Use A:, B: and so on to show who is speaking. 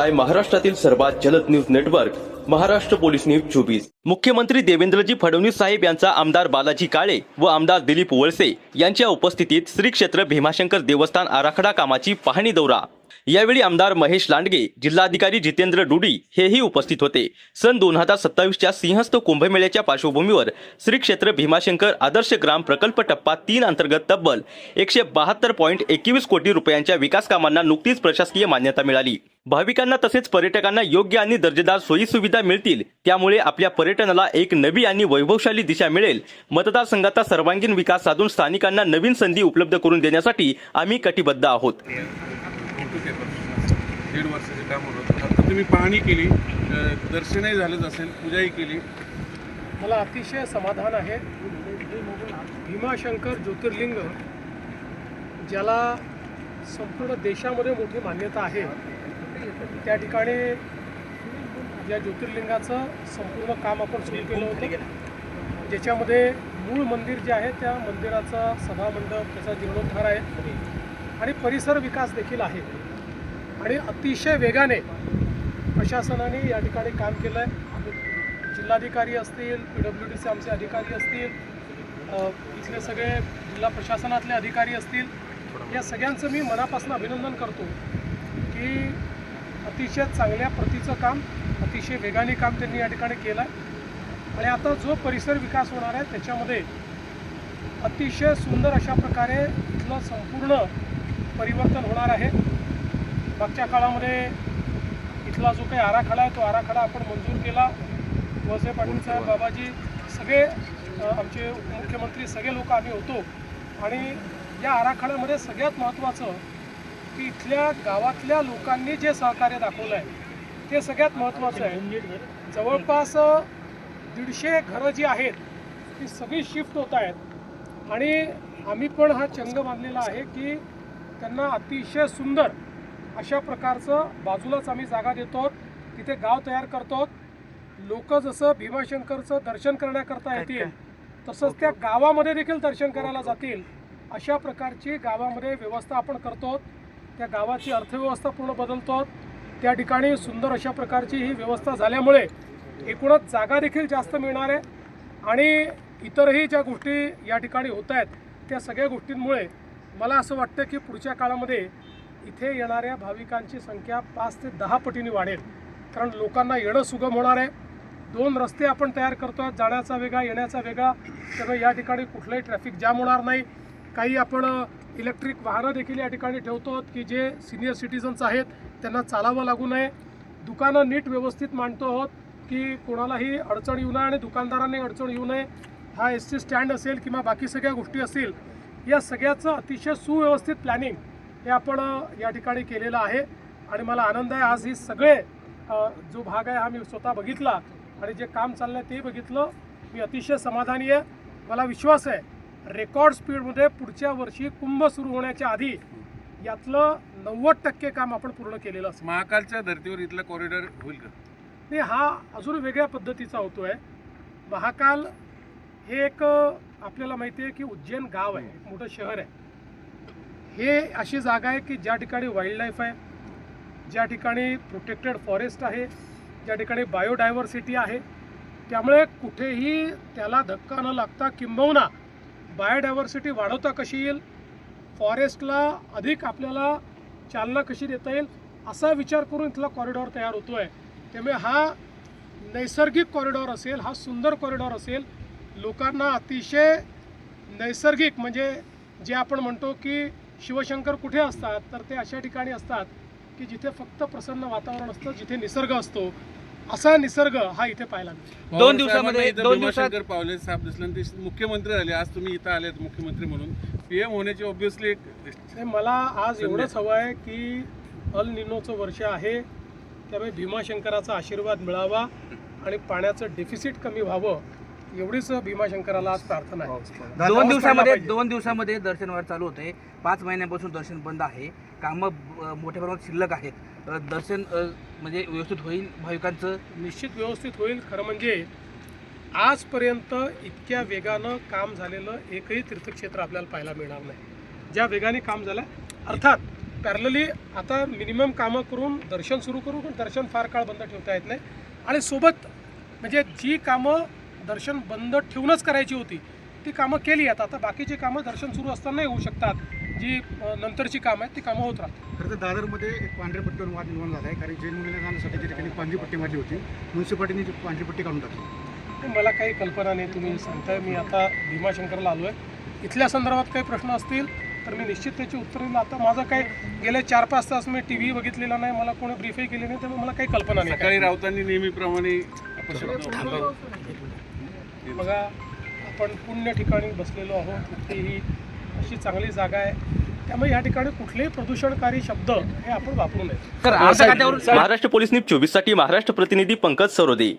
A: पाहताय महाराष्ट्रातील सर्वात जलद news network Maharashtra police news 24। मुख्यमंत्री देवेंद्रजी फडणवीस साहेब यांचा आमदार बालाजी काळे व आमदार दिलीप वळसे यांच्या उपस्थितीत श्री क्षेत्र भीमाशंकर देवस्थान आराखडा कामाची पाहणी दौरा। यावेळी आमदार महेश लांडगे, जिल्हाधिकारी जितेंद्र डुडी हेही उपस्थित होते। सन 2027च्या सिंहस्थ कुंभमेळ्याच्या पार्श्वभूमीवर श्री क्षेत्र भीमाशंकर आदर्श ग्राम प्रकल्प टप्पा 3 अंतर्गत तब्बल 172.21 कोटी रुपयांच्या विकास कामांना नुकतीच प्रशासकीय मान्यता मिळाली। भाविकांना तसेच पर्यटकांना योग्य आणि दर्जेदार सोयी सुविधा मिळतील, त्यामुळे आपल्या पर्यटनाला एक नवी आणि वैभवशाली दिशा मिळेल। मतदारसंघाचा सर्वांगीण विकास साधून स्थानिकांना नवीन संधी उपलब्ध करून देण्यासाठी आम्ही कटिबद्ध आहोत।
B: 1.5 वर्षाचे काम होतं। आता तुम्ही पाहणी केली, दर्शनही झालं असेल, पूजाही केली,
C: मला अतिशय समाधान आहे। भीमाशंकर ज्योतिर्लिंग ज्याला संपूर्ण देशामध्ये मोठी मान्यता आहे, त्या ठिकाणी या ज्योतिर्लिंगाचं संपूर्ण काम आपण सुरू केलं होतं, ज्याच्यामध्ये मूळ मंदिर जे आहे त्या मंदिराचा सभामंडप, त्याचा जीर्णोद्धार आहे आणि परिसर विकास देखील आहे। आणि अतिशय वेगाने प्रशासनाने या ठिकाणी काम केलं आहे। जिल्हाधिकारी असतील, PWDचे आमचे अधिकारी असतील, इथले सगळे जिल्हा प्रशासनातले अधिकारी असतील, या सगळ्यांचं मी मनापासून अभिनंदन करतो की अतिशय चांगल्या प्रतीचं काम, अतिशय वेगाने काम त्यांनी या ठिकाणी केलं आहे। आणि आता जो परिसर विकास होणार आहे त्याच्यामध्ये अतिशय सुंदर अशा प्रकारे इथलं संपूर्ण परिवर्तन होणार आहे। मागच्या काळामध्ये इथला जो काही आराखडा आहे तो आराखडा आपण मंजूर केला। वळसे पाटील साहेब, बाबाजी, सगळे आमचे उपमुख्यमंत्री, सगळे लोक आम्ही होतो। आणि या आराखड्यामध्ये सगळ्यात महत्त्वाचं की इथल्या गावातल्या लोकांनी जे सहकार्य दाखवलं आहे ते सगळ्यात महत्त्वाचं आहे। जवळपास 150 घरं जी आहेत ती सगळी शिफ्ट होत आहेत आणि आम्ही पण हा चंग बांधलेला आहे की त्यांना अतिशय सुंदर अशा प्रकारचं बाजूलाच आम्ही जागा देतो, तिथे गाव तयार करतो। लोक जसं भीमाशंकरचं दर्शन करण्याकरता येतील तसंच त्या गावामध्ये देखील दर्शन करायला जातील, अशा प्रकारची गावामध्ये व्यवस्था आपण करतो। त्या गावाची अर्थव्यवस्था पूर्ण बदलतो। त्या ठिकाणी सुंदर अशा प्रकारची ही व्यवस्था झाल्यामुळे एकूणच जागा देखील जास्त मिळणार आहे आणि इतरही ज्या गोष्टी या ठिकाणी होत आहेत त्या सगळ्या गोष्टींमुळे मला असं वाटतं की पुढच्या काळामध्ये इथे येणाऱ्या भाविकांची संख्या 5 ते 10 पटीने वाढेल, कारण लोकांना येणं सुगम होणार आहे। 2 रस्ते आपण तयार करतो, जाण्याचा वेगळा, येण्याचा वेगळा, त्यामुळे या ठिकाणी कुठलंही ट्रॅफिक जाम होणार नाही। काही आपण इलेक्ट्रिक वाहनं देखील या ठिकाणी ठेवतो की जे सिनियर सिटीजन्स आहेत त्यांना चालावं लागू नये। दुकानं नीट व्यवस्थित मांडतो आहोत की कोणालाही अडचण येऊ नये आणि दुकानदारांनी अडचण येऊ नये। हा ST स्टँड असेल किंवा बाकी सगळ्या गोष्टी असतील, या सगळ्याचं अतिशय सुव्यवस्थित प्लॅनिंग हे आपण या ठिकाणी केलेलं आहे। आणि मला आनंद आहे, आज ही सगळे जो भाग आहे हा मी स्वतः बघितला आणि जे काम चाललं आहे ते बघितलं। मी अतिशय समाधानी आहे। मला विश्वास आहे रेकॉर्ड स्पीडमध्ये पुढच्या वर्षी कुंभ सुरू होण्याच्या आधी यातलं 90% काम आपण पूर्ण केलेलं असेल।
B: महाकालच्या धर्तीवर इथला कॉरिडॉर होईल का?
C: नाही, हा अजून वेगळ्या पद्धतीचा होतो आहे। महाकाल हे एक आपल्याला माहिती आहे की उज्जैन गाव आहे, मोठं शहर आहे। हे अशी जागा आहे की ज्या ठिकाणी वाईल्ड लाईफ आहे, ज्या ठिकाणी प्रोटेक्टेड फॉरेस्ट आहे, ज्या ठिकाणी बायोडायव्हर्सिटी आहे, त्यामुळे कुठेही त्याला धक्का न लागता किंबहुना बायोडायव्हर्सिटी वाढवता कशी येईल, फॉरेस्टला अधिक आपल्याला चालना कशी देता येईल असा विचार करून इथला कॉरिडॉर तयार होतो आहे। त्यामुळे हा नैसर्गिक कॉरिडॉर असेल, हा सुंदर कॉरिडॉर असेल, लोकांना अतिशय नैसर्गिक, म्हणजे जे आपण म्हणतो की शिवशंकर कुठे असतात तर ते अशा ठिकाणी असतात की जिथे फक्त प्रसन्न वातावरण असतं, जिथे निसर्ग असतो, असा निसर्ग हा इथे पाहायला मिळतो।
D: 2 दिवसामध्ये
B: भीमाशंकर पावले साहेब दिसलं, ते मुख्यमंत्री झाले, आज तुम्ही इथं आलेत मुख्यमंत्री म्हणून, PM होण्याची ऑब्व्हियसली
C: मला आज एवढंच हवं आहे की अल निनोचं वर्ष आहे, त्यामुळे भीमाशंकराचा आशीर्वाद मिळावा आणि पाण्याचं डेफिसिट कमी व्हावं, एवढीच भीमाशंकराला आज प्रार्थना आहे।
D: 2 दिवसामध्ये दर्शनवार चालू होते। 5 महिन्यांपासून दर्शन बंद आहे। कामं मोठ्या प्रमाणात शिल्लक आहेत। दर्शन म्हणजे व्यवस्थित होईल, भाविकांचं
C: निश्चित व्यवस्थित होईल। खरं म्हणजे आजपर्यंत इतक्या वेगानं काम झालेलं एकही तीर्थक्षेत्र आपल्याला पाहायला मिळणार नाही, ज्या वेगाने काम झालं। अर्थात पॅरलली आता मिनिमम कामं करून दर्शन सुरू करू, पण दर्शन फार काळ बंद ठेवता येत नाही. आणि सोबत म्हणजे जी कामं दर्शन बंद ठेवूनच करायची होती ती कामं केली आहेत. आता बाकीची कामं दर्शन सुरू असतानाही होऊ शकतात. जी नंतरची कामं आहेत ती कामं होत राहतात.
E: खरं तर दादरमध्ये एक पांढऱ्या पट्टीवर वाद निर्माण झाला आहे, कारण जैन मुलींना जाण्यासाठी त्या ठिकाणी पांढरी पट्टी मारली होती. म्युन्सिपाल्टीने ती पांढरी पट्टी काढून टाकली.
C: मला काही कल्पना नाही, तुम्ही सांगताय. मी आता भीमाशंकरला आलो आहे. इथल्या संदर्भात काही प्रश्न असतील तर मी निश्चित त्याची उत्तर देईल. आता माझं काय गेले 4-5 तास मी टी व्ही बघितलेला नाही, मला कोणी ब्रीफही केली नाही, त्यामुळे मला काही कल्पना नाही.
B: सकाळी राऊतांनी नेहमीप्रमाणे
C: बघा, आपण पुण्य ठिकाणी बसलेलो आहोत. इथे ही अशी चांगली जागा आहे, त्यामुळे या ठिकाणी कुठलेही प्रदूषणकारी शब्द हे आपण वापरू नये.
D: सर, आमच्या खात्यावर
A: महाराष्ट्र पोलीस न्यूज 24 साठी महाराष्ट्र प्रतिनिधी पंकज सरोदे.